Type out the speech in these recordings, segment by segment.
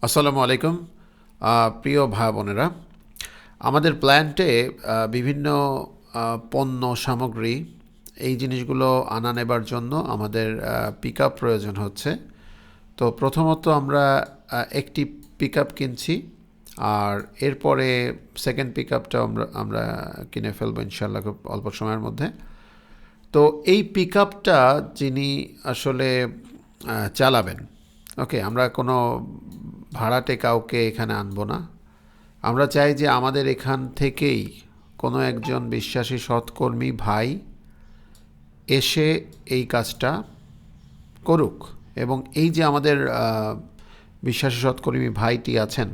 আসসালামু আলাইকুম প্রিয় ভাই বোনেরা। আমাদের প্ল্যান্টে বিভিন্ন পণ্য সামগ্রী এই জিনিসগুলো আনা নেবার জন্য আমাদের পিক আপ প্রয়োজন হচ্ছে। তো প্রথমত আমরা একটি পিক আপ কিনছি, আর এরপরে সেকেন্ড পিক আপটা আমরা কিনে ফেলবো ইনশাল্লাহ খুব অল্প সময়ের মধ্যে। তো এই পিক আপটা যিনি আসলে চালাবেন, ওকে, আমরা কোনো ভাড়াটে কাউকে এখানে আনবো না। আমরা চাই যে আমাদের এখান থেকেই কোনো একজন বিশ্বাসী সৎকর্মী ভাই এসে এই কাজটা করুক। এবং এই যে আমাদের বিশ্বাসী সৎকর্মী ভাইটি আছেন,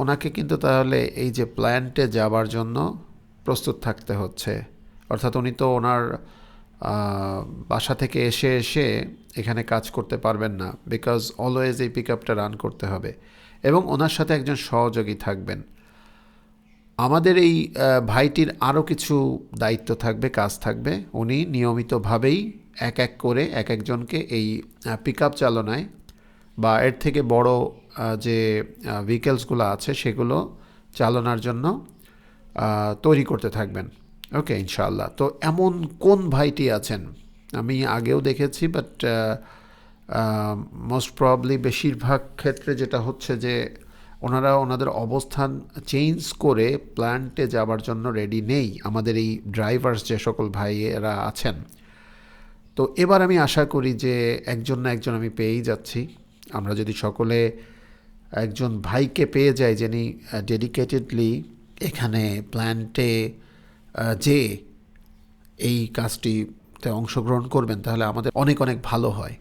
ওনাকে কিন্তু তাহলে এই যে প্ল্যান্টে যাবার জন্য প্রস্তুত থাকতে হচ্ছে। অর্থাৎ উনি তো ওনার বাসা থেকে এসে এসে এখানে কাজ করতে পারবেন না, বিকজ অলওয়েজ এই পিক আপটা রান করতে হবে এবং ওনার সাথে একজন সহযোগী থাকবেন। আমাদের এই ভাইটির আরও কিছু দায়িত্ব থাকবে, কাজ থাকবে। উনি নিয়মিতভাবেই এক এক করে এক একজনকে এই পিক আপ চালনায় বা এর থেকে বড় যে ভেহিকেলসগুলো আছে সেগুলো চালানোর জন্য তৈরি করতে থাকবেন। ওকে, ইনশাআল্লাহ। তো এমন কোন ভাইটি আছেন আমি আগেও দেখেছি, বাট মোস্ট প্রবাবলি বেশিরভাগ ক্ষেত্রে যেটা হচ্ছে যে ওনারা ওনাদের অবস্থান চেঞ্জ করে প্ল্যান্টে যাবার জন্য রেডি নেই, আমাদের এই ড্রাইভার্স যে সকল ভাইয়েরা আছেন। তো এবার আমি আশা করি যে একজন না একজন আমি পেয়েই যাচ্ছি। আমরা যদি সকলে একজন ভাইকে পেয়ে যাই যিনি ডেডিকেটেডলি এখানে প্ল্যান্টে যে এই কাজটিতে অংশগ্রহণ করবেন, তাহলে আমাদের অনেক অনেক ভালো হয়।